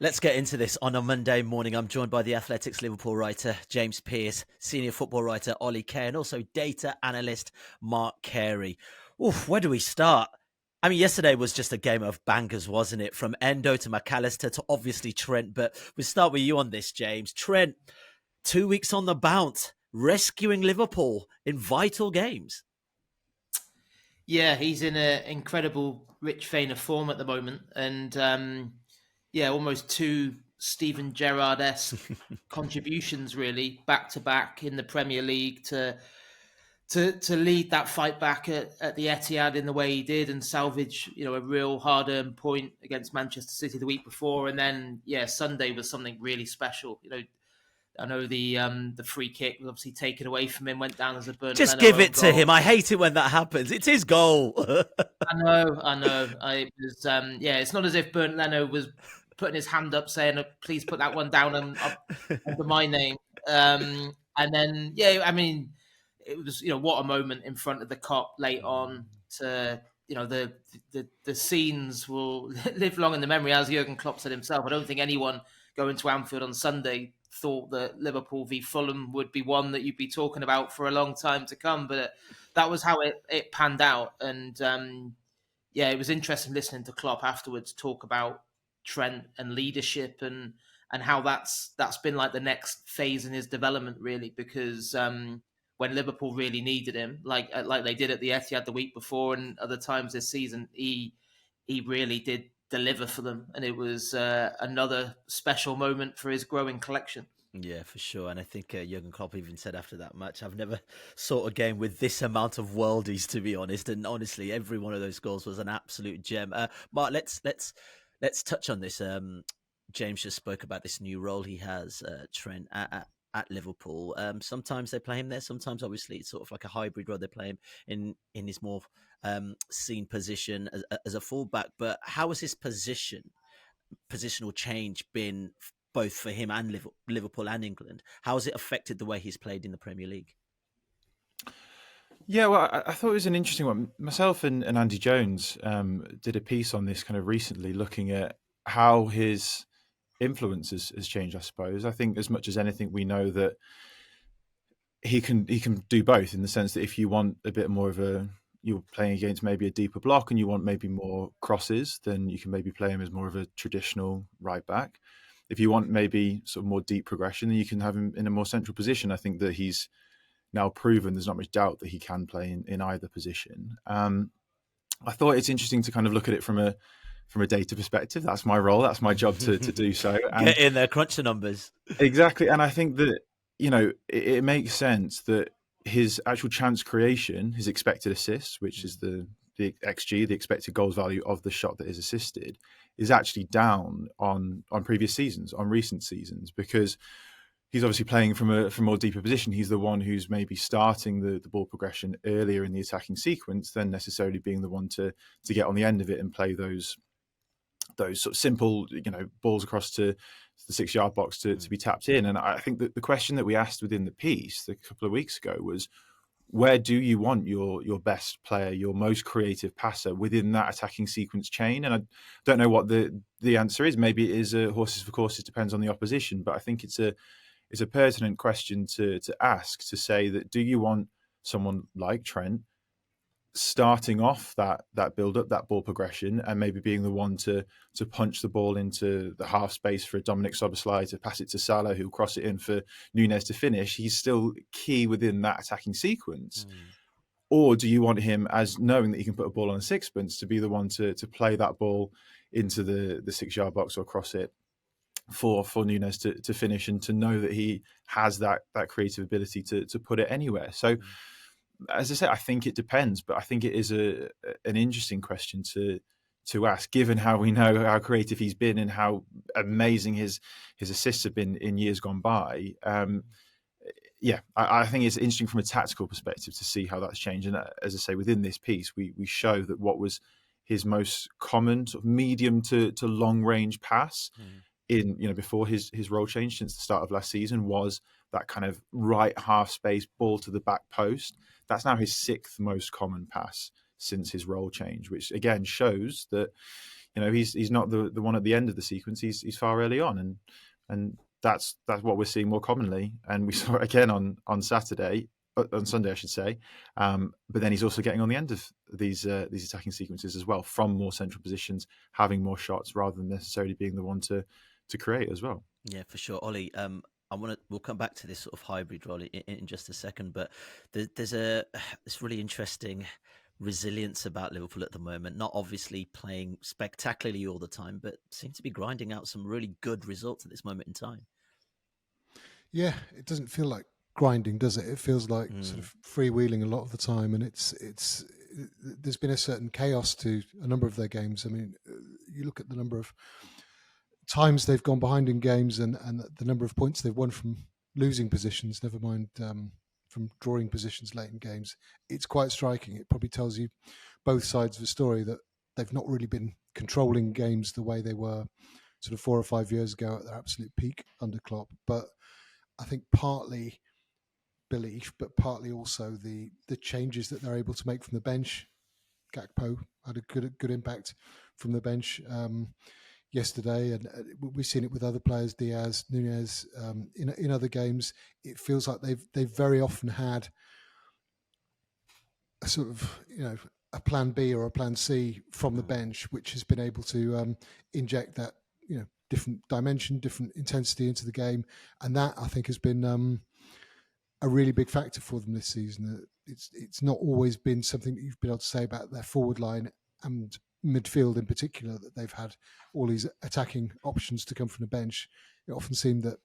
Let's get into this on a Monday morning. I'm joined by the Athletics Liverpool writer, James Pearce, senior football writer, Oli Kay, and also data analyst, Mark Carey. Oof, where do we start? I mean, yesterday was just a game of bangers, wasn't it? From Endo to McAllister to obviously Trent. But we'll start with you on this, James. Trent, 2 weeks on the bounce, rescuing Liverpool in vital games. Yeah, he's in an incredible rich vein of form at the moment. And almost two Steven Gerrard-esque contributions really back to back in the Premier League to lead that fight back at the Etihad in the way he did and salvage, a real hard-earned point against Manchester City the week before. And then, Sunday was something really special. I know the free kick was obviously taken away from him, went down as a burnt Just Leno give own it to goal. him. I hate it when that happens. It's his goal. I know. It was, it's not as if Burnt Leno was putting his hand up saying, "Please put that one down under my name." And then, I mean, it was, what a moment in front of the cop late on. To the scenes will live long in the memory, as Jurgen Klopp said himself. I don't think anyone going to Anfield on Sunday thought that Liverpool v Fulham would be one that you'd be talking about for a long time to come, but that was how it panned out. And it was interesting listening to Klopp afterwards talk about Trent and leadership and how that's been like the next phase in his development, really, because when Liverpool really needed him, like they did at the Etihad the week before and other times this season, he really did deliver for them, and it was another special moment for his growing collection. Yeah, for sure. And I think Jurgen Klopp even said after that match, I've never saw a game with this amount of worldies, to be honest. And honestly, every one of those goals was an absolute gem. Mark, let's touch on this. James just spoke about this new role he has, Trent, at Liverpool. Sometimes they play him there. Sometimes, obviously, it's sort of like a hybrid role. They play him in his more seen position as a fullback. But how has his positional change been both for him and Liverpool and England? How has it affected the way he's played in the Premier League? Yeah, well, I thought it was an interesting one. Myself and Andy Jones did a piece on this kind of recently, looking at how his influence has changed, I suppose. I think as much as anything, we know that he can do both, in the sense that if you want a bit more of you're playing against maybe a deeper block and you want maybe more crosses, then you can maybe play him as more of a traditional right back. If you want maybe sort of more deep progression, then you can have him in a more central position. I think that he's now proven there's not much doubt that he can play in either position. I thought it's interesting to kind of look at it from a data perspective. That's my role. That's my job to do so. And Get in there, crunch the numbers. exactly. And I think that, it makes sense that his actual chance creation, his expected assists, which is the XG, the expected goals value of the shot that is assisted, is actually down on previous seasons, on recent seasons, because he's obviously playing from a more deeper position. He's the one who's maybe starting the ball progression earlier in the attacking sequence than necessarily being the one to get on the end of it and play those sort of simple, balls across to the 6-yard box to be tapped in. And I think that the question that we asked within the piece a couple of weeks ago was, where do you want your best player, your most creative passer within that attacking sequence chain? And I don't know what the answer is. Maybe it is horses for courses, depends on the opposition. But I think it's a pertinent question to ask, to say that, do you want someone like Trent starting off that build up, that ball progression, and maybe being the one to punch the ball into the half space for Dominic Szoboszlai to pass it to Salah, who'll cross it in for Nunez to finish? He's still key within that attacking sequence. Or do you want him, as knowing that he can put a ball on a sixpence, to be the one to play that ball into the 6-yard box or cross it for Nunez to finish, and to know that he has that creative ability to put it anywhere? So, as I said, I think it depends, but I think it is an interesting question to ask, given how we know how creative he's been and how amazing his assists have been in years gone by. I think it's interesting from a tactical perspective to see how that's changed. And as I say, within this piece, we show that what was his most common sort of medium to long range pass in before his role change since the start of last season was that kind of right half space ball to the back post. That's now his 6th most common pass since his role change, which again shows that he's not the one at the end of the sequence. He's far early on, and that's what we're seeing more commonly. And we saw it again on Saturday, on Sunday, I should say. But then he's also getting on the end of these attacking sequences as well, from more central positions, having more shots rather than necessarily being the one to create as well. Yeah, for sure, Ollie. We'll come back to this sort of hybrid role in just a second, but there's this really interesting resilience about Liverpool at the moment. Not obviously playing spectacularly all the time, but seem to be grinding out some really good results at this moment in time. Yeah, it doesn't feel like grinding, does it? It feels like sort of freewheeling a lot of the time, and there's been a certain chaos to a number of their games. I mean, you look at the number of times they've gone behind in games and the number of points they've won from losing positions, never mind from drawing positions late in games. It's quite striking. It probably tells you both sides of the story, that they've not really been controlling games the way they were sort of 4 or 5 years ago at their absolute peak under Klopp. But I think partly belief, but partly also the changes that they're able to make from the bench. Gakpo had a good impact from the bench yesterday, and we've seen it with other players, Diaz, Nunez, in other games. It feels like they've very often had a sort of a plan B or a plan C from the bench, which has been able to inject that different dimension, different intensity into the game, and that I think has been a really big factor for them this season. It's not always been something that you've been able to say about their forward line and midfield in particular, that they've had all these attacking options to come from the bench. It often seemed that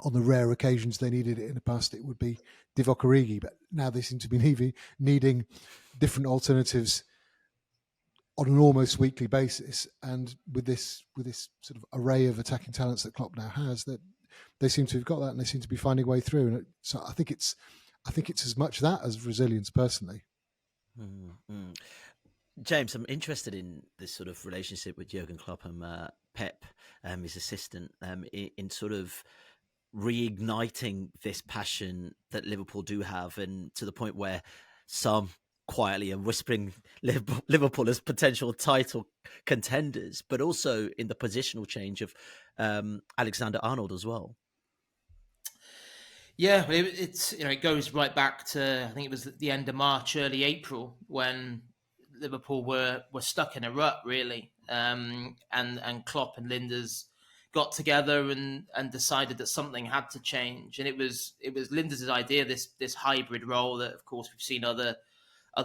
on the rare occasions they needed it in the past, it would be Divock Origi, but now they seem to be needing different alternatives on an almost weekly basis. And with this sort of array of attacking talents that Klopp now has, that they seem to have got that, and they seem to be finding a way through. And so I think it's as much that as resilience, personally. Mm-hmm. James, I'm interested in this sort of relationship with Jurgen Klopp and Pep, his assistant, in sort of reigniting this passion that Liverpool do have, and to the point where some quietly are whispering Liverpool as potential title contenders, but also in the positional change of Alexander-Arnold as well. Yeah, it goes right back to, I think it was the end of March, early April, when Liverpool were stuck in a rut, really, and Klopp and Linders got together and decided that something had to change, and it was Linders' idea, this hybrid role that, of course, we've seen other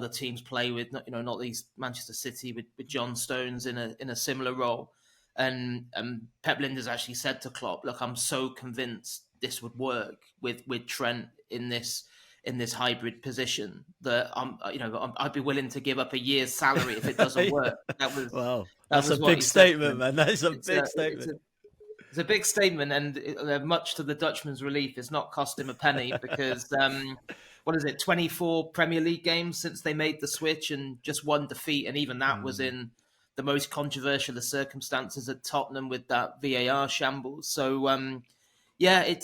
teams play with, not least Manchester City with John Stones in a similar role, and Pep Linders actually said to Klopp, "Look, I'm so convinced this would work with Trent in this hybrid position that I'd be willing to give up a year's salary if it doesn't work." That was wow. That's a big statement, man. That is a big statement. It's a big statement, and much to the Dutchman's relief, it's not cost him a penny because what is it? 24 Premier League games since they made the switch, and just one defeat, and even that was in the most controversial of circumstances at Tottenham with that VAR shambles. So yeah,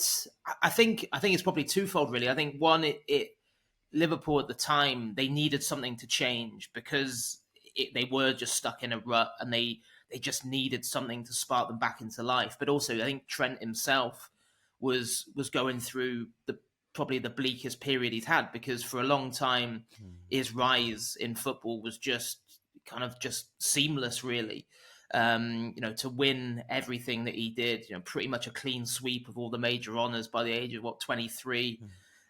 I think it's probably twofold, really. I think one, Liverpool at the time, they needed something to change because they were just stuck in a rut, and they just needed something to spark them back into life. But also, I think Trent himself was going through probably the bleakest period he's had, because for a long time his rise in football was just seamless, really. To win everything that he did, pretty much a clean sweep of all the major honours by the age of 23.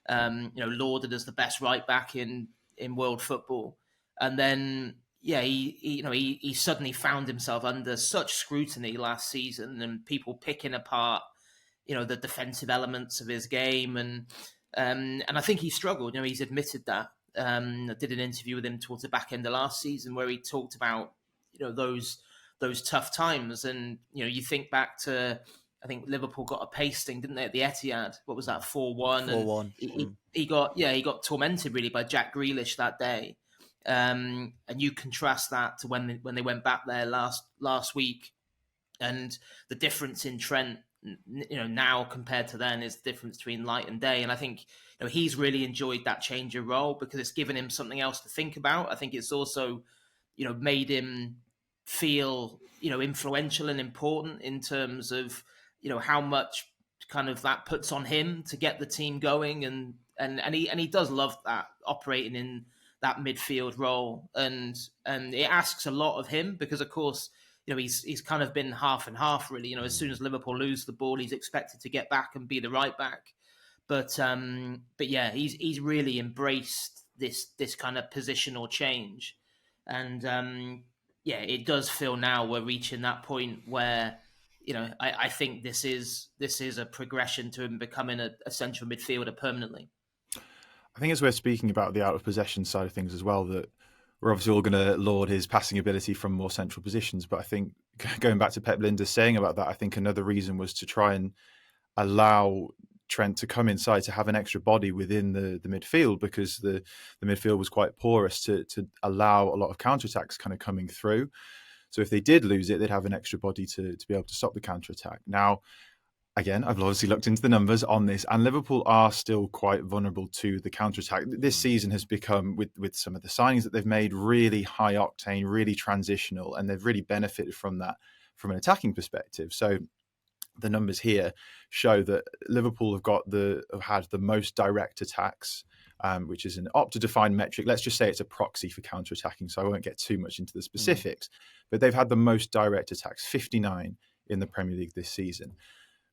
Lauded as the best right back in world football, and then he suddenly found himself under such scrutiny last season, and people picking apart the defensive elements of his game, and I think he struggled. He's admitted that. I did an interview with him towards the back end of last season where he talked about those tough times, and you think back to, I think Liverpool got a pasting, didn't they, at the Etihad? What was that, 4-1? 4-1. He got tormented really by Jack Grealish that day, and you contrast that to when they went back there last week, and the difference in Trent, now compared to then, is the difference between light and day. And I think he's really enjoyed that change of role because it's given him something else to think about. I think it's also made him feel, influential and important in terms of, how much kind of that puts on him to get the team going, and he does love that, operating in that midfield role, and it asks a lot of him because, of course, he's kind of been half and half, really. As soon as Liverpool lose the ball, he's expected to get back and be the right back. But yeah, he's really embraced this kind of positional change, and yeah, it does feel now we're reaching that point where, I think this is a progression to him becoming a central midfielder permanently. I think as we're speaking about the out of possession side of things as well, that we're obviously all going to laud his passing ability from more central positions. But I think going back to Pep Lijnders saying about that, I think another reason was to try and allow Trent to come inside, to have an extra body within the midfield, because the midfield was quite porous to allow a lot of counterattacks kind of coming through. So if they did lose it, they'd have an extra body to be able to stop the counterattack. Now, again, I've obviously looked into the numbers on this, and Liverpool are still quite vulnerable to the counterattack. This season has become, with some of the signings that they've made, really high octane, really transitional, and they've really benefited from that from an attacking perspective. So the numbers here show that Liverpool have had the most direct attacks, which is an Opta-defined metric. Let's just say it's a proxy for counter-attacking, so I won't get too much into the specifics. But they've had the most direct attacks, 59 in the Premier League this season.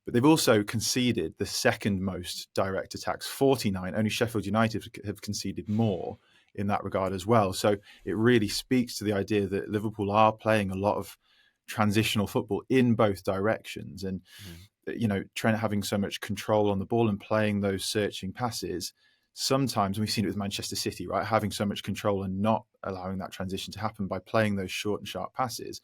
But they've also conceded the second most direct attacks, 49. Only Sheffield United have conceded more in that regard as well. So it really speaks to the idea that Liverpool are playing a lot of transitional football in both directions. And, Trent having so much control on the ball and playing those searching passes, sometimes, and we've seen it with Manchester City, right, having so much control and not allowing that transition to happen by playing those short and sharp passes.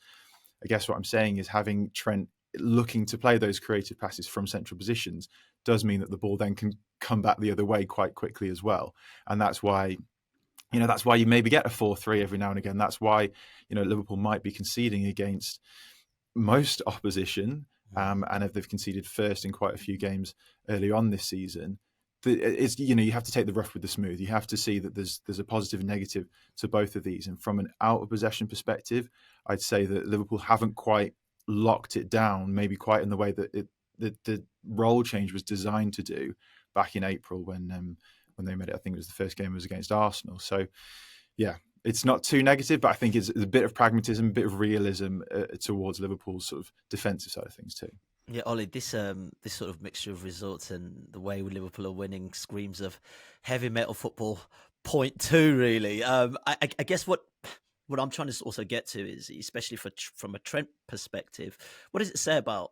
I guess what I'm saying is having Trent looking to play those creative passes from central positions does mean that the ball then can come back the other way quite quickly as well. And that's why, you maybe get a 4-3 every now and again. That's why, Liverpool might be conceding against most opposition, and if they've conceded first in quite a few games early on this season, it's, you have to take the rough with the smooth. You have to see that there's a positive and negative to both of these. And from an out of possession perspective, I'd say that Liverpool haven't quite locked it down, maybe quite in the way that the role change was designed to do back in April when they made it. I think it was the first game was against Arsenal. So yeah, it's not too negative, but I think it's a bit of pragmatism, a bit of realism towards Liverpool's sort of defensive side of things too. Yeah, Oli, this sort of mixture of results and the way Liverpool are winning screams of heavy metal football 0.2, really. I guess what I'm trying to also get to is, especially from a Trent perspective, what does it say about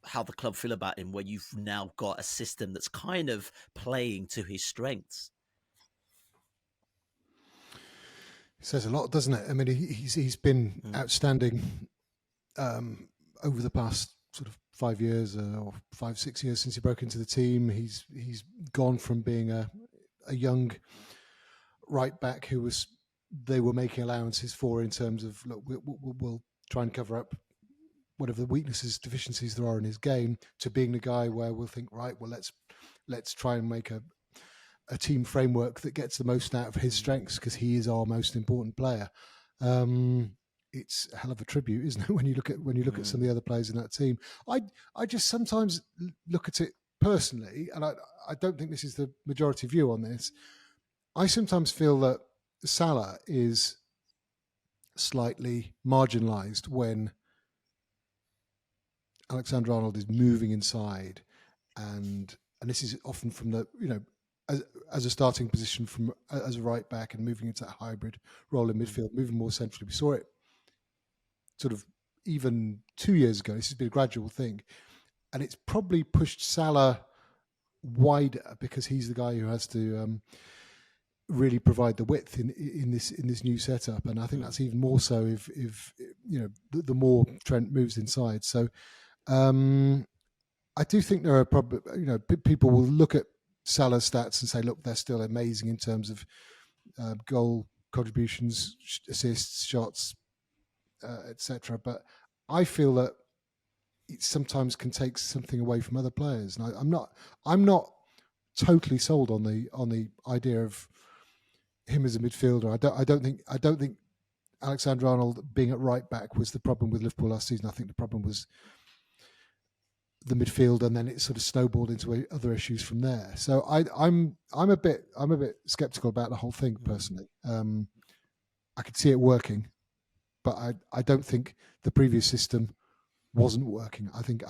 how the club feel about him when you've now got a system that's kind of playing to his strengths? It says a lot, doesn't it? I mean, he's been outstanding over the past sort of 5 years or 5-6 years since he broke into the team. He's gone from being a young right back who they were making allowances for in terms of, look, we'll try and cover up whatever the weaknesses, deficiencies there are in his game, to being the guy where we'll think, right, well, let's try and make a team framework that gets the most out of his strengths, because he is our most important player. It's a hell of a tribute, isn't it, when you look at some of the other players in that team? I just sometimes look at it personally, and I don't think this is the majority view on this. I sometimes feel that Salah is slightly marginalised when Alexander-Arnold is moving inside, and this is often from the, as a starting position as a right back and moving into that hybrid role in midfield, moving more centrally. We saw it sort of even 2 years ago. This has been a gradual thing, and it's probably pushed Salah wider because he's the guy who has to really provide the width in this new setup. And I think that's even more so if the more Trent moves inside. So I do think there are probably, people will look at Salah's stats and say, look, they're still amazing in terms of goal contributions, assists, shots, etc. But I feel that it sometimes can take something away from other players, and I'm not totally sold on the idea of him as a midfielder. I don't think Alexander-Arnold being at right back was the problem with Liverpool last season. I think the problem was the midfield, and then it sort of snowballed into other issues from there. So I'm a bit sceptical about the whole thing personally. I could see it working, but I don't think the previous system wasn't working. I think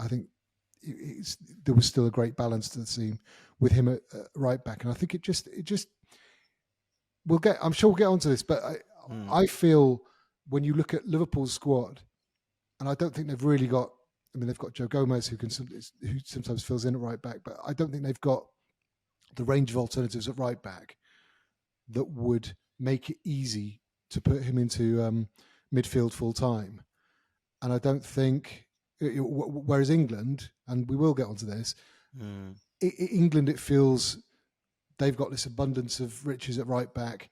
there was still a great balance to the team with him at right back, and I think it just I'm sure we'll get onto this, but I feel when you look at Liverpool's squad, and I don't think they've really got. I mean, they've got Joe Gomez who sometimes fills in at right back, but I don't think they've got the range of alternatives at right back that would make it easy to put him into midfield full time. And I don't think, whereas England, and we will get onto this, England, it feels they've got this abundance of riches at right back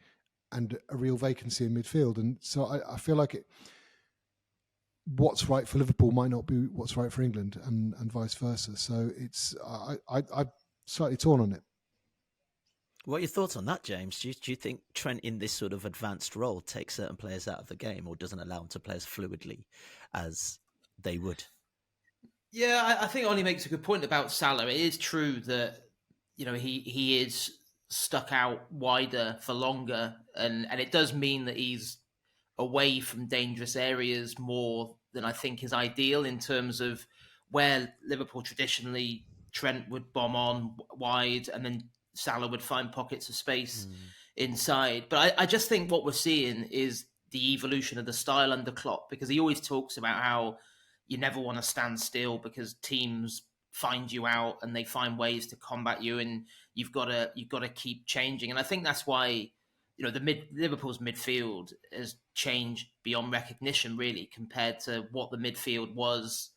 and a real vacancy in midfield. And so I feel like what's right for Liverpool might not be what's right for England, and vice versa. So I'm slightly torn on it. What are your thoughts on that, James? Do you think Trent in this sort of advanced role takes certain players out of the game, or doesn't allow them to play as fluidly as they would? Yeah, I think Oli makes a good point about Salah. It is true that he is stuck out wider for longer, and it does mean that he's away from dangerous areas more than I think is ideal in terms of where Liverpool traditionally Trent would bomb on wide and then Salah would find pockets of space inside. But I just think what we're seeing is the evolution of the style under Klopp, because he always talks about how you never want to stand still because teams find you out and they find ways to combat you, and you've got to keep changing. And I think that's why Liverpool's midfield has changed beyond recognition, really, compared to what the midfield was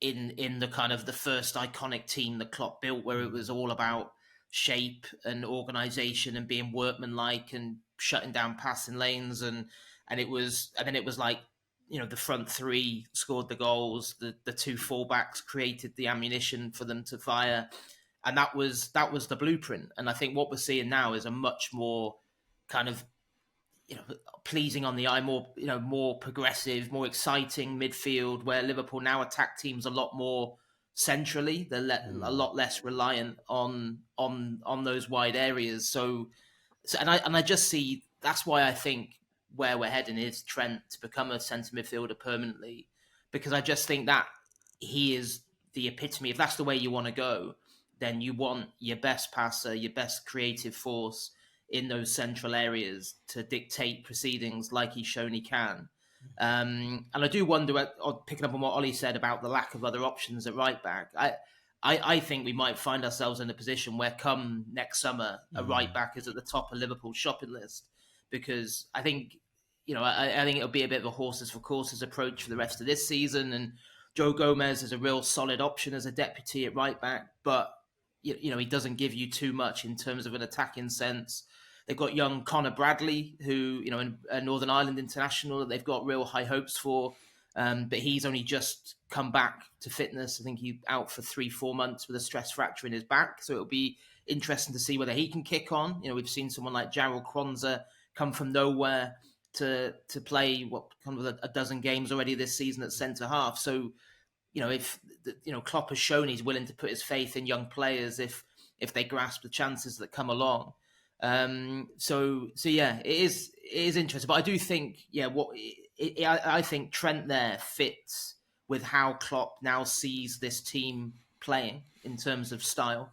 in the kind of the first iconic team that Klopp built, where it was all about shape and organisation and being workmanlike and shutting down passing lanes, and then it was like the front three scored the goals, the two fullbacks created the ammunition for them to fire, and that was the blueprint. And I think what we're seeing now is a much more kind of pleasing on the eye, more progressive, more exciting midfield, where Liverpool now attack teams a lot more centrally. They're a lot less reliant on those wide areas. So I just see that's why I think where we're heading is Trent to become a centre midfielder permanently, because I just think that he is the epitome. If that's the way you want to go, then you want your best passer, your best creative force in those central areas to dictate proceedings like he's shown he can. And I do wonder, picking up on what Oli said about the lack of other options at right back, I think we might find ourselves in a position where come next summer, a right back is at the top of Liverpool's shopping list, because I think, I think it'll be a bit of a horses for courses approach for the rest of this season. And Joe Gomez is a real solid option as a deputy at right back, but he doesn't give you too much in terms of an attacking sense. They've got young Connor Bradley, who, a Northern Ireland international that they've got real high hopes for. But he's only just come back to fitness. I think he's out for 3-4 months with a stress fracture in his back. So it'll be interesting to see whether he can kick on. We've seen someone like Jarrell Kwanzaa come from nowhere to play kind of a dozen games already this season at centre half. So, if Klopp has shown he's willing to put his faith in young players if they grasp the chances that come along. So yeah, it is interesting, but I do think, I think Trent there fits with how Klopp now sees this team playing in terms of style.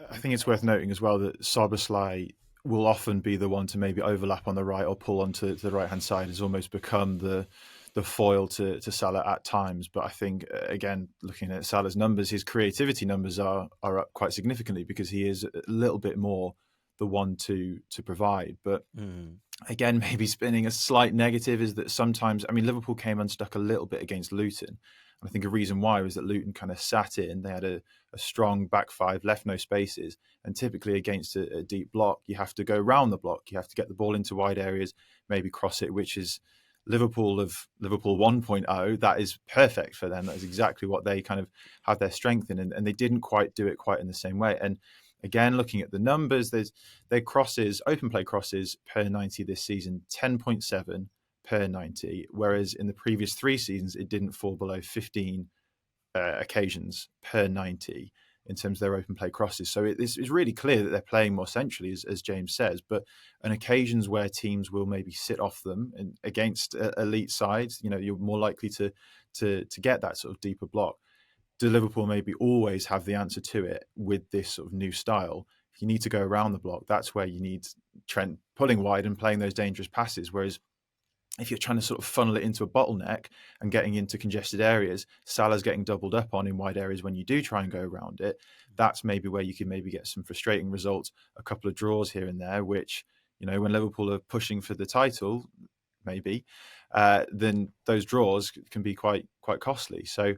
I think it's worth noting as well that Szoboszlai will often be the one to maybe overlap on the right or pull onto the right-hand side, has almost become the foil to Salah at times. But I think, again, looking at Salah's numbers, his creativity numbers are up quite significantly because he is a little bit more the one to provide. But again, maybe spinning a slight negative is that sometimes, Liverpool came unstuck a little bit against Luton. And I think a reason why was that Luton kind of sat in. They had a strong back five, left no spaces. And typically against a deep block, you have to go round the block. You have to get the ball into wide areas, maybe cross it, which is Liverpool 1.0. That is perfect for them. That is exactly what they kind of have their strength in. And they didn't quite do it quite in the same way. And Again, looking at the numbers, their crosses, open play crosses per 90 this season, 10.7 per 90, whereas in the previous 3 seasons, it didn't fall below 15 occasions per 90 in terms of their open play crosses. So it's really clear that they're playing more centrally, as James says, but on occasions where teams will maybe sit off them and against elite sides, you're more likely to get that sort of deeper block. Do Liverpool maybe always have the answer to it with this sort of new style? If you need to go around the block, that's where you need Trent pulling wide and playing those dangerous passes. Whereas if you're trying to sort of funnel it into a bottleneck and getting into congested areas, Salah's getting doubled up on in wide areas when you do try and go around it. That's maybe where you can maybe get some frustrating results, a couple of draws here and there, which, when Liverpool are pushing for the title, maybe, then those draws can be quite costly. So,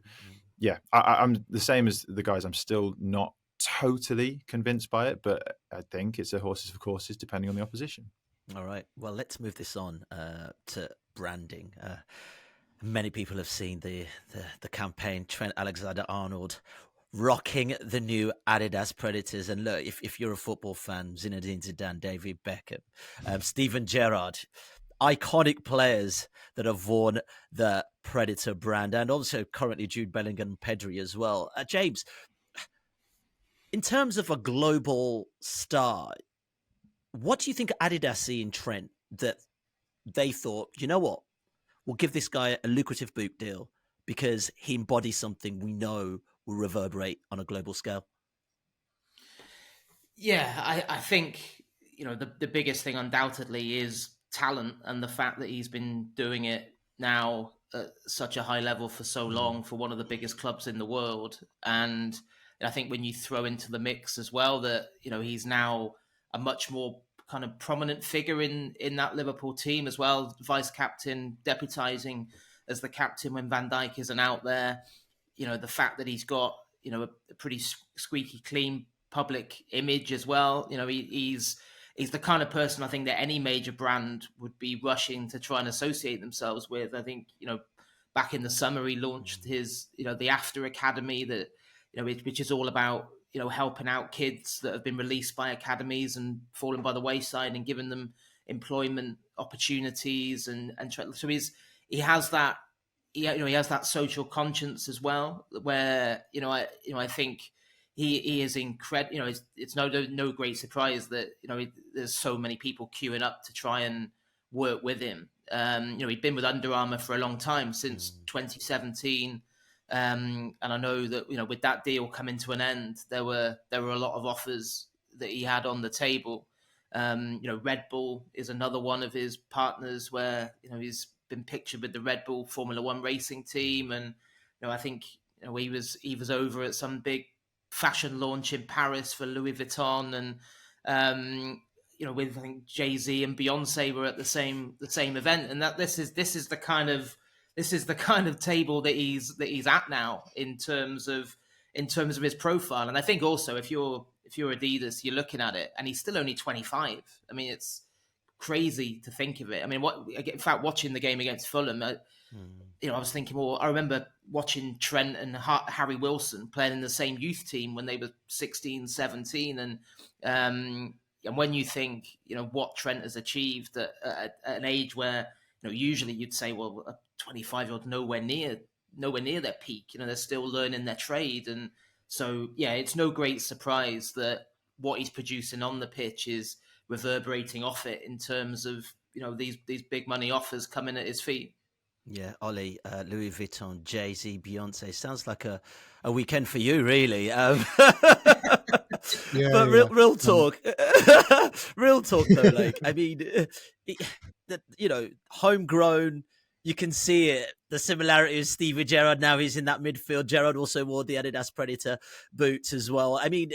yeah, I'm the same as the guys. I'm still not totally convinced by it, but I think it's a horses for courses depending on the opposition. All right. Well, let's move this on to branding. Many people have seen the campaign, Trent Alexander-Arnold rocking the new Adidas Predators. And look, if you're a football fan, Zinedine Zidane, David Beckham, Steven Gerrard, iconic players that have worn the Predator brand, and also currently Jude Bellingham, Pedri as well. James, in terms of a global star, what do you think Adidas see in Trent that they thought, you know what, we'll give this guy a lucrative boot deal because he embodies something we know will reverberate on a global scale? Yeah, I think, the biggest thing undoubtedly is talent, and the fact that he's been doing it now at such a high level for so long for one of the biggest clubs in the world. And I think when you throw into the mix as well that, he's now a much more kind of prominent figure in that Liverpool team as well, vice captain, deputising as the captain when Van Dijk isn't out there. The fact that he's got, a pretty squeaky clean public image as well. He's the kind of person I think that any major brand would be rushing to try and associate themselves with. I think, back in the summer, he launched his, the After Academy that, which is all about, helping out kids that have been released by academies and fallen by the wayside and giving them employment opportunities. And so he has that, he has that social conscience as well, where, I think he is incredible. It's no great surprise that, there's so many people queuing up to try and work with him. He'd been with Under Armour for a long time, since 2017. And I know that, with that deal coming to an end, there were a lot of offers that he had on the table. Red Bull is another one of his partners where, he's been pictured with the Red Bull Formula One racing team. And, I think, he was over at some big fashion launch in Paris for Louis Vuitton. And, with, I think, Jay-Z and Beyonce were at the same event. And that this is the kind of table that he's at now in terms of his profile. And I think also if you're Adidas, you're looking at it, and he's still only 25. I mean, it's crazy to think of it. I mean, in fact, watching the game against Fulham, I was thinking, well, I remember watching Trent and Harry Wilson playing in the same youth team when they were 16, 17. And when you think, what Trent has achieved at an age where, usually you'd say, well, a 25-year-old nowhere near their peak. They're still learning their trade. And so, yeah, it's no great surprise that what he's producing on the pitch is reverberating off it in terms of, these big money offers coming at his feet. Yeah, Oli, Louis Vuitton, Jay-Z, Beyonce. Sounds like a weekend for you, really. But real talk. Real talk, though. Like, I mean, homegrown. You can see it. The similarity with Steven Gerrard. Now he's in that midfield. Gerrard also wore the Adidas Predator boots as well. I mean,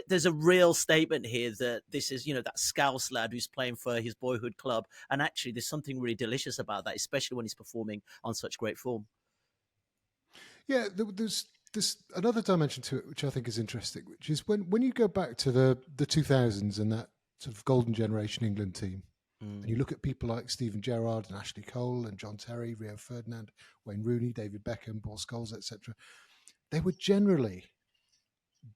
there's a real statement here that this is, that Scouse lad who's playing for his boyhood club. And actually, there's something really delicious about that, especially when he's performing on such great form. Yeah, there's another dimension to it, which I think is interesting, which is when you go back to the 2000s and that sort of golden generation England team, and you look at people like Steven Gerrard and Ashley Cole and John Terry, Rio Ferdinand, Wayne Rooney, David Beckham, Paul Scholes, etc. They were generally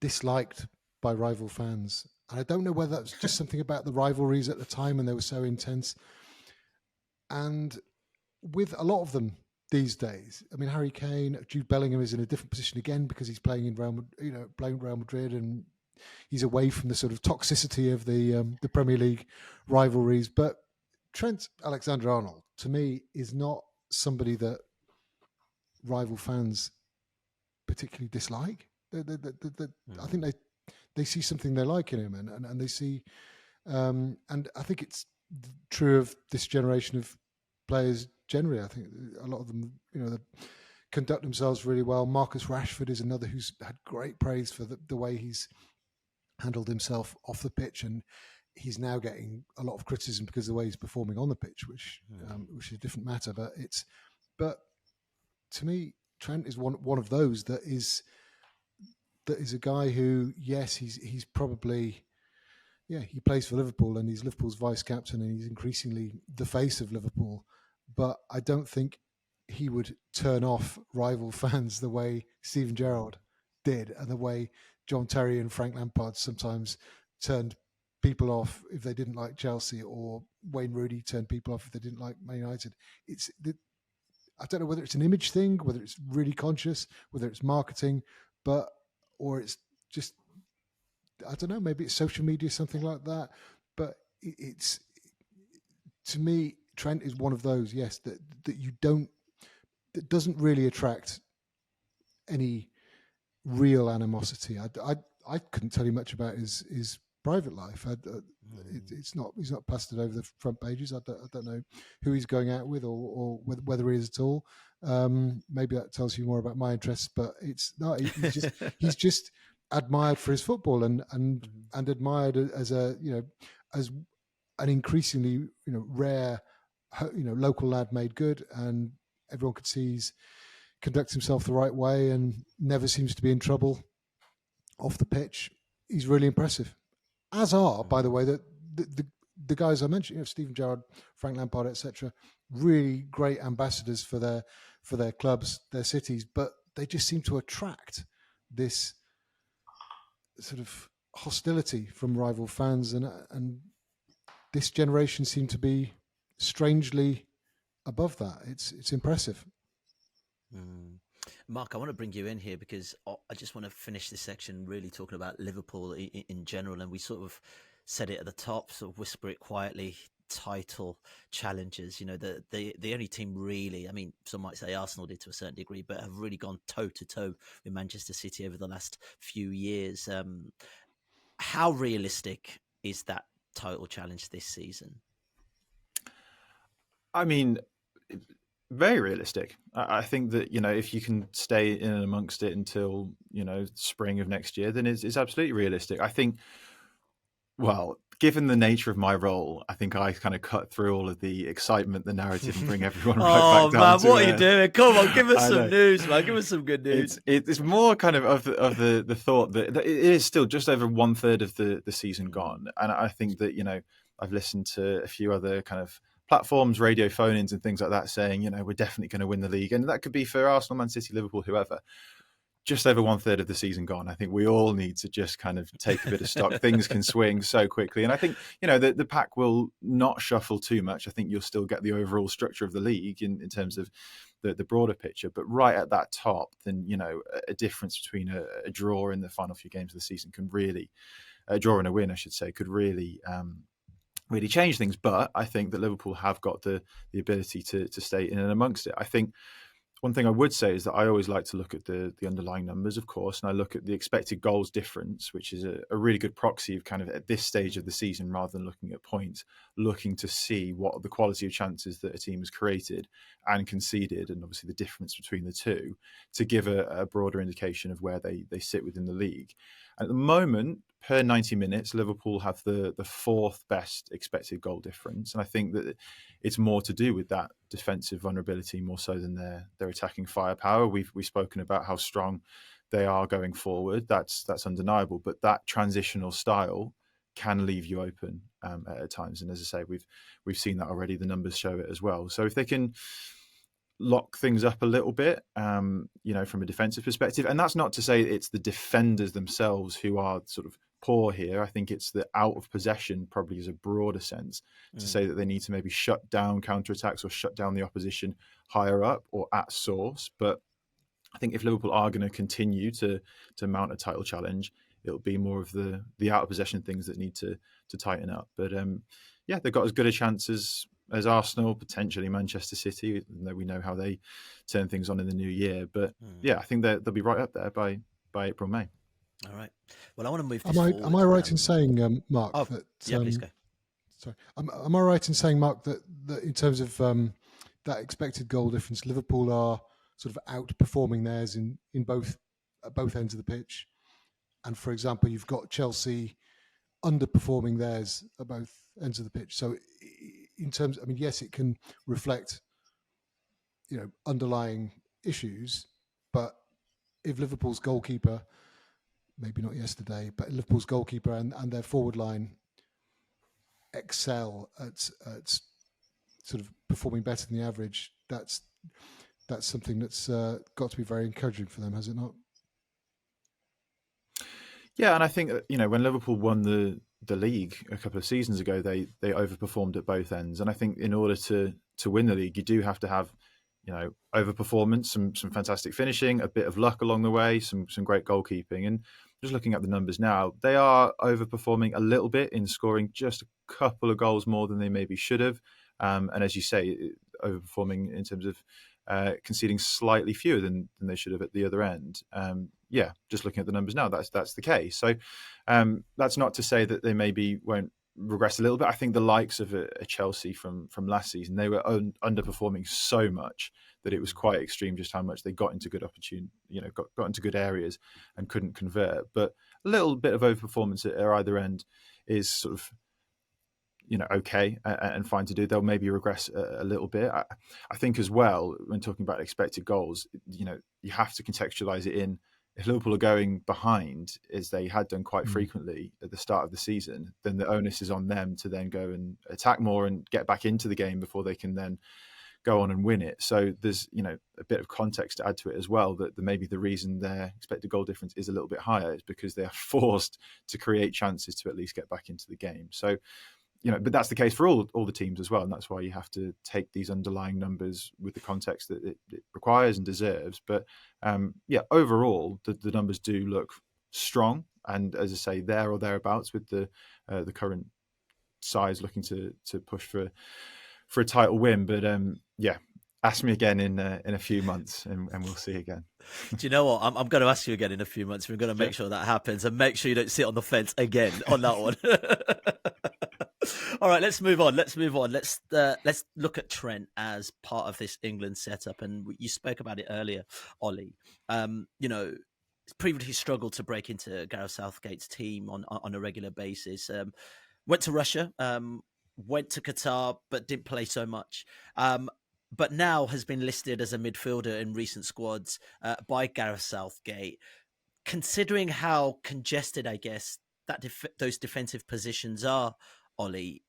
disliked by rival fans. And I don't know whether that's just something about the rivalries at the time and they were so intense. And with a lot of them these days, I mean, Harry Kane, Jude Bellingham is in a different position again because he's playing in playing Real Madrid, and he's away from the sort of toxicity of the Premier League rivalries. But Trent Alexander-Arnold, to me, is not somebody that rival fans particularly dislike. I think they see something they like in him, and they see, and I think it's true of this generation of players generally. I think a lot of them, they conduct themselves really well. Marcus Rashford is another who's had great praise for the way he's handled himself off the pitch, and he's now getting a lot of criticism because of the way he's performing on the pitch, which is a different matter. But to me, Trent is one of those that is a guy who, yes, he's probably, he plays for Liverpool and he's Liverpool's vice captain and he's increasingly the face of Liverpool. But I don't think he would turn off rival fans the way Steven Gerrard did, and the way John Terry and Frank Lampard sometimes turned people off if they didn't like Chelsea, or Wayne Rooney turned people off if they didn't like Man United. I don't know whether it's an image thing, whether it's really conscious, whether it's marketing, or it's just, I don't know, maybe it's social media, something like that. But it's, to me, Trent is one of those, yes, that doesn't really attract any real animosity. I couldn't tell you much about his private life. He's not plastered over the front pages. I don't know who he's going out with or whether he is at all. Maybe that tells you more about my interests, but it's not. He's just admired for his football and admired as as an increasingly rare local lad made good, and everyone could see he's conducts himself the right way and never seems to be in trouble off the pitch. He's really impressive. As are, by the way, the guys I mentioned, Steven Gerrard, Frank Lampard, etc., really great ambassadors for their clubs, their cities, but they just seem to attract this sort of hostility from rival fans, and this generation seem to be strangely above that. It's impressive. Mark, I want to bring you in here because I just want to finish this section really talking about Liverpool in general. And we sort of said it at the top, sort of whisper it quietly, title challenges. The only team really, I mean, some might say Arsenal did to a certain degree, but have really gone toe to toe with Manchester City over the last few years. How realistic is that title challenge this season? I mean, very realistic. I think that, if you can stay in and amongst it until, spring of next year, then it's absolutely realistic. I think, well, given the nature of my role, I think I kind of cut through all of the excitement, the narrative, and bring everyone right back down. Oh, man, what are you doing? Come on, give us some news, man. Give us some good news. It's more kind of the thought that it is still just over 1/3 of the season gone. And I think that, I've listened to a few other kind of platforms, radio phone-ins and things like that saying, we're definitely going to win the league. And that could be for Arsenal, Man City, Liverpool, whoever. Just over 1/3 of the season gone. I think we all need to just kind of take a bit of stock. Things can swing so quickly. And I think, the pack will not shuffle too much. I think you'll still get the overall structure of the league in terms of the broader picture. But right at that top, then, a difference between a draw in the final few games of the season can really, a draw and a win, I should say, could really change things. But I think that Liverpool have got the ability to stay in and amongst it. I think one thing I would say is that I always like to look at the underlying numbers, of course, and I look at the expected goals difference, which is a really good proxy of kind of at this stage of the season, rather than looking at points, looking to see what the quality of chances that a team has created and conceded, and obviously the difference between the two, to give a broader indication of where they sit within the league. At the moment, per 90 minutes, Liverpool have the fourth best expected goal difference. And I think that it's more to do with that defensive vulnerability more so than their attacking firepower. We've spoken about how strong they are going forward. That's undeniable. But that transitional style can leave you open at times. And as I say, we've seen that already. The numbers show it as well. So if they can lock things up a little bit, from a defensive perspective. And that's not to say it's the defenders themselves who are sort of poor here. I think it's the out of possession probably is a broader sense to say that they need to maybe shut down counterattacks or shut down the opposition higher up or at source. But I think if Liverpool are going to continue to mount a title challenge, it'll be more of the out of possession things that need to tighten up. But yeah, they've got as good a chance as Arsenal, potentially Manchester City, even though we know how they turn things on in the new year. But yeah, I think they'll be right up there by April, May. All right. Well, I want to move this Am I forward. am I right in saying, Mark, that yeah, please go. sorry, am I right in saying, Mark, that in terms of that expected goal difference, Liverpool are sort of outperforming theirs in both at both ends of the pitch, and for example, you've got Chelsea underperforming theirs at both ends of the pitch. So, in terms, I mean, yes, it can reflect, underlying issues, but if Liverpool's goalkeeper, maybe not yesterday, but Liverpool's goalkeeper and their forward line excel at sort of performing better than the average, that's something that's got to be very encouraging for them, has it not? Yeah, and I think when Liverpool won the league a couple of seasons ago, they overperformed at both ends, and I think in order to win the league, you do have to have overperformance, some fantastic finishing, a bit of luck along the way, some great goalkeeping, and just looking at the numbers now, they are overperforming a little bit in scoring just a couple of goals more than they maybe should have, and as you say, overperforming in terms of conceding slightly fewer than they should have at the other end. Yeah, just looking at the numbers now, that's the case. So that's not to say that they maybe won't regress a little bit. I think the likes of a Chelsea from last season, they were underperforming so much that it was quite extreme just how much they got into good opportunity, got into good areas and couldn't convert. But a little bit of overperformance at either end is sort of okay and fine to do. They'll maybe regress a little bit. I think as well, when talking about expected goals, you have to contextualize it in. If Liverpool are going behind, as they had done quite frequently at the start of the season, then the onus is on them to then go and attack more and get back into the game before they can then go on and win it. So there's a bit of context to add to it as well, that maybe the reason their expected goal difference is a little bit higher is because they are forced to create chances to at least get back into the game. So but that's the case for all the teams as well, and that's why you have to take these underlying numbers with the context that it requires and deserves. But overall, the numbers do look strong, and as I say, there or thereabouts with the current sides looking to push for a title win. But ask me again in a few months, and we'll see again. Do you know what? I'm going to ask you again in a few months. We're going to make sure that happens, and make sure you don't sit on the fence again on that one. All right, let's move on. Let's look at Trent as part of this England setup, and you spoke about it earlier, Oli. Previously struggled to break into Gareth Southgate's team on a regular basis. Went to Russia, went to Qatar, but didn't play so much. But now has been listed as a midfielder in recent squads by Gareth Southgate. Considering how congested, I guess, that those defensive positions are, Oli,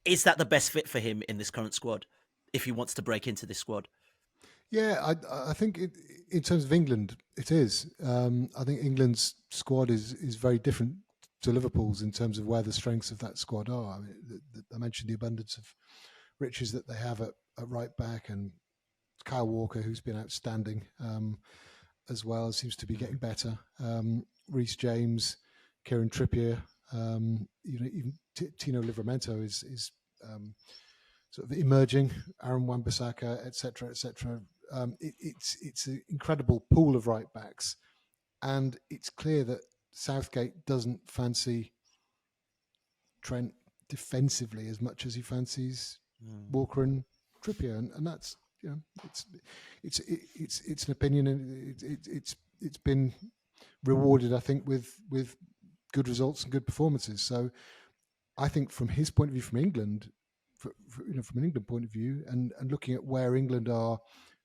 is that the best fit for him in this current squad if he wants to break into this squad? Yeah, I think in terms of England, it is. I think England's squad is very different to Liverpool's in terms of where the strengths of that squad are. I mean, I mentioned the abundance of riches that they have at right back, and Kyle Walker, who's been outstanding as well, seems to be getting better. Reece James, Kieran Trippier, even Tino Livramento is sort of emerging. Aaron Wan-Bissaka, etc., etc. It's an incredible pool of right backs, and it's clear that Southgate doesn't fancy Trent defensively as much as he fancies Walker and Trippier, and that's it's an opinion, and it's been rewarded, I think, with good results and good performances. So I think from his point of view, from England, from an England point of view, and looking at where England are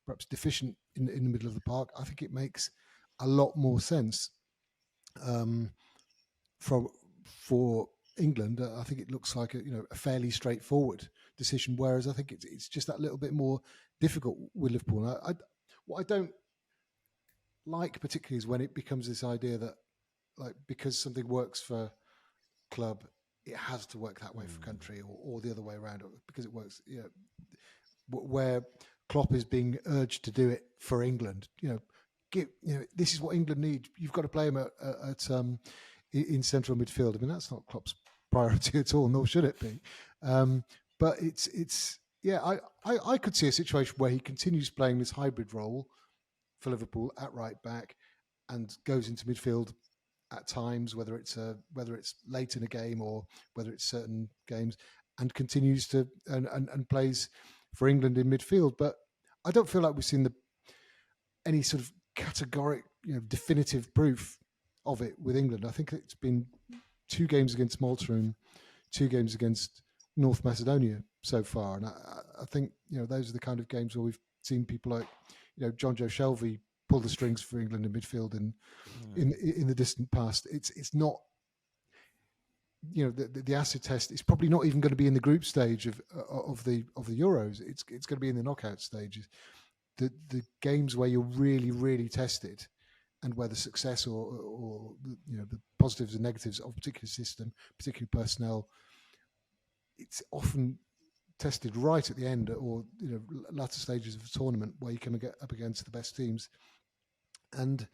perhaps deficient in the middle of the park, I think it makes a lot more sense for England. I think it looks like a fairly straightforward decision, whereas I think it's just that little bit more difficult with Liverpool. What I don't like particularly is when it becomes this idea that like because something works for club, it has to work that way for country, or the other way around, because it works. Where Klopp is being urged to do it for England, this is what England need. You've got to play him in central midfield. I mean, that's not Klopp's priority at all, nor should it be. But I could see a situation where he continues playing this hybrid role for Liverpool at right back and goes into midfield at times, whether it's late in a game or whether it's certain games, and continues to and plays for England in midfield. But I don't feel like we've seen any sort of categoric, definitive proof of it with England. I think it's been 2 games against Malta and 2 games against North Macedonia so far, and I think those are the kind of games where we've seen people like John Joe Shelvey pull the strings for England in midfield in the distant past. It's not the acid test is probably not even going to be in the group stage of the Euros. It's going to be in the knockout stages. The games where you're really, really tested, and where the success or the positives and negatives of a particular system, particular personnel, it's often tested right at the end or latter stages of a tournament where you can get up against the best teams. And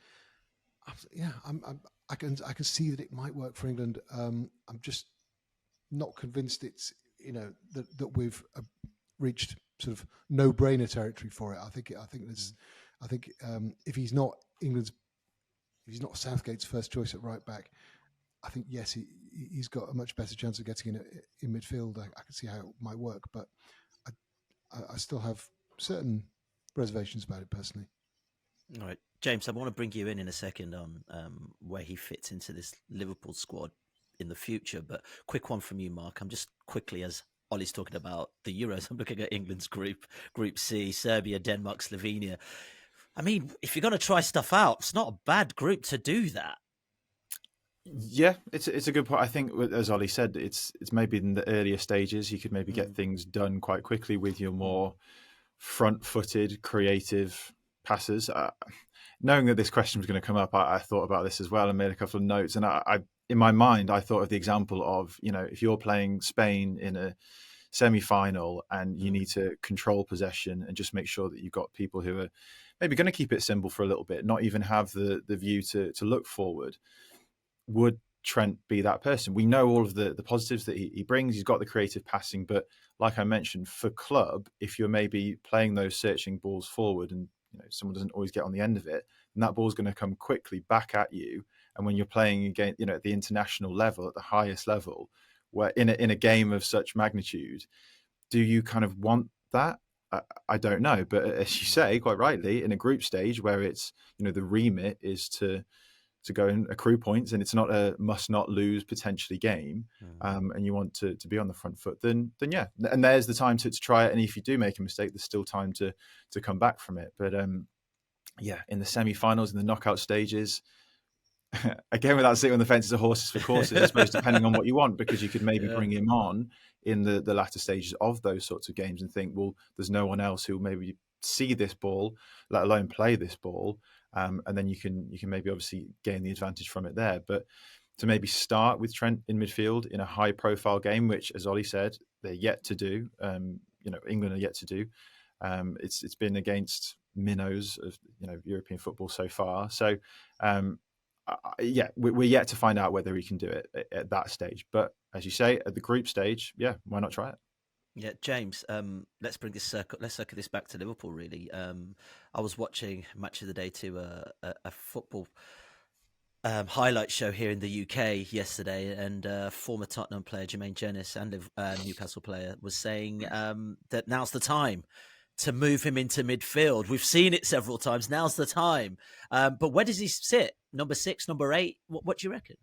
I can see that it might work for England. I'm just not convinced it's that we've reached sort of no-brainer territory for it. I think if he's not Southgate's first choice at right back, I think yes, he's got a much better chance of getting in midfield. I can see how it might work, but I still have certain reservations about it personally. All right, James, I want to bring you in a second on where he fits into this Liverpool squad in the future. But quick one from you, Mark. I'm just quickly, as Ollie's talking about the Euros, I'm looking at England's Group C, Serbia, Denmark, Slovenia. I mean, if you're going to try stuff out, it's not a bad group to do that. Yeah, it's a good point. I think, as Ollie said, it's maybe in the earlier stages. You could maybe get things done quite quickly with your more front-footed, creative passes. Knowing that this question was going to come up, I thought about this as well and made a couple of notes. And I in my mind, I thought of the example of, if you're playing Spain in a semi-final and you need to control possession and just make sure that you've got people who are maybe going to keep it simple for a little bit, not even have the view to look forward. Would Trent be that person? We know all of the positives that he brings. He's got the creative passing, but like I mentioned, for club, if you're maybe playing those searching balls forward and someone doesn't always get on the end of it, then that ball's going to come quickly back at you. And when you're playing again, at the international level, at the highest level, where in a game of such magnitude, do you kind of want that? I don't know, but as you say, quite rightly, in a group stage where it's the remit is to go and accrue points, and it's not a must not lose potentially game, and you want to be on the front foot, then yeah, and there's the time to try it. And if you do make a mistake, there's still time to come back from it. But yeah, in the semi-finals and the knockout stages, again, without sitting on the fence, it's a horses for courses, I suppose, depending on what you want, because you could maybe bring him on in the latter stages of those sorts of games and think, well, there's no one else who will maybe see this ball, let alone play this ball. And then you can maybe obviously gain the advantage from it there. But to maybe start with Trent in midfield in a high profile game, which, as Ollie said, they're yet to do, England are yet to do. It's been against minnows of European football so far. So we're yet to find out whether he can do it at that stage. But as you say, at the group stage, yeah, why not try it? Yeah, James. Let's circle this back to Liverpool. Really, I was watching Match of the Day to a football highlight show here in the UK yesterday, and former Tottenham player Jermaine Jenas and Newcastle player was saying that now's the time to move him into midfield. We've seen it several times. Now's the time. But where does he sit? Number 6, number 8? What do you reckon?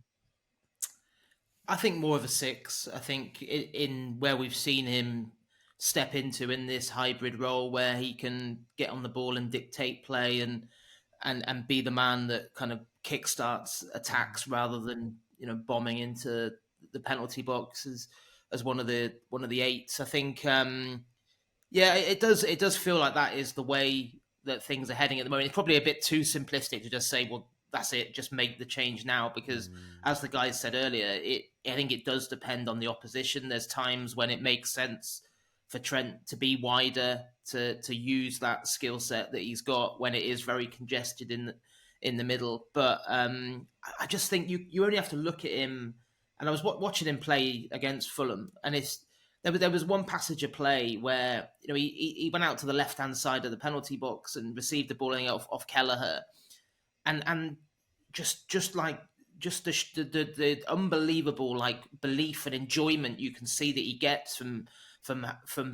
I think more of a 6. I think in where we've seen him step into in this hybrid role where he can get on the ball and dictate play and be the man that kind of kickstarts attacks rather than bombing into the penalty box as one of the 8s. I think it does feel like that is the way that things are heading at the moment. It's probably a bit too simplistic to just say, well, that's it, just make the change now, because as the guys said earlier, I think it does depend on the opposition. There's times when it makes sense for Trent to be wider, to use that skill set that he's got when it is very congested in the middle. But I just think you only have to look at him. And I was watching him play against Fulham, and there was one passage of play where he went out to the left hand side of the penalty box and received the ball off Kelleher, and just the unbelievable belief and enjoyment you can see that he gets from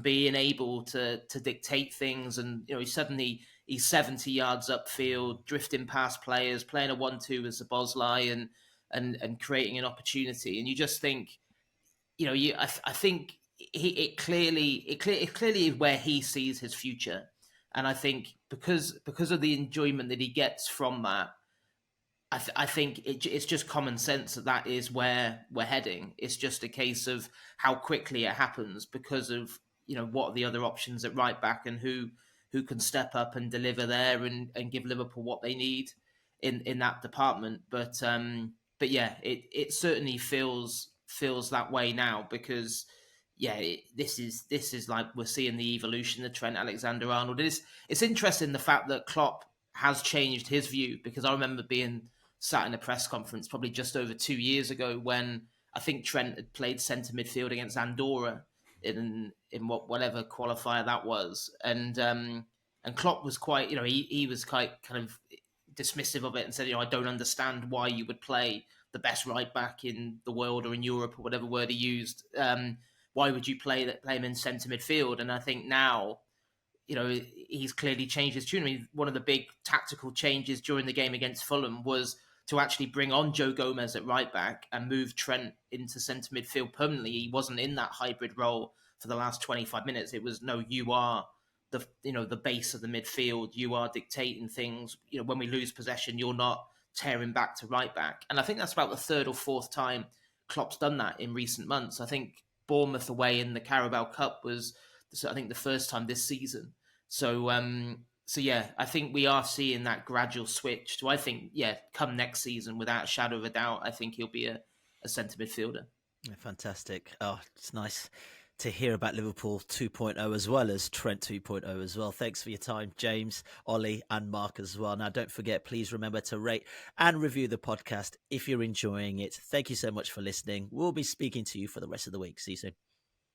being able to dictate things. And he's 70 yards upfield, drifting past players, playing a 1-2 with Szoboszlai and creating an opportunity. And you just think, I think it clearly is where he sees his future. And I think because of the enjoyment that he gets from that, I think it's just common sense that is where we're heading. It's just a case of how quickly it happens because of what are the other options at right back and who can step up and deliver there and give Liverpool what they need in that department. But yeah, it certainly feels that way now, because this is like we're seeing the evolution of Trent Alexander-Arnold. It's interesting the fact that Klopp has changed his view, because I remember being sat in a press conference probably just over 2 years ago when I think Trent had played centre midfield against Andorra in whatever qualifier that was, and Klopp was quite he was quite kind of dismissive of it and said, I don't understand why you would play the best right back in the world or in Europe or whatever word he used. Why would you play him in centre midfield? And I think now, he's clearly changed his tune. I mean, one of the big tactical changes during the game against Fulham was to actually bring on Joe Gomez at right back and move Trent into centre midfield permanently. He wasn't in that hybrid role for the last 25 minutes. It was, no, you are the base of the midfield. You are dictating things. When we lose possession, you're not tearing back to right back. And I think that's about the third or fourth time Klopp's done that in recent months. I think Bournemouth away in the Carabao Cup was, I think, the first time this season. So yeah, I think we are seeing that gradual switch to, I think, come next season, without a shadow of a doubt, I think he'll be a centre midfielder. Yeah, fantastic. Oh, it's nice to hear about Liverpool 2.0 as well as Trent 2.0 as well. Thanks for your time, James, Oli and Mark as well. Now, don't forget, please remember to rate and review the podcast if you're enjoying it. Thank you so much for listening. We'll be speaking to you for the rest of the week. See you soon.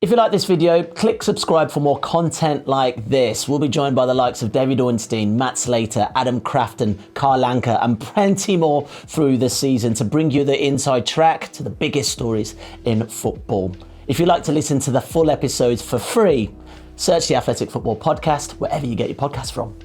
If you like this video, click subscribe for more content like this. We'll be joined by the likes of David Ornstein, Matt Slater, Adam Crafton, Carl Anker, and plenty more through the season to bring you the inside track to the biggest stories in football. If you'd like to listen to the full episodes for free, search the Athletic Football Podcast wherever you get your podcasts from.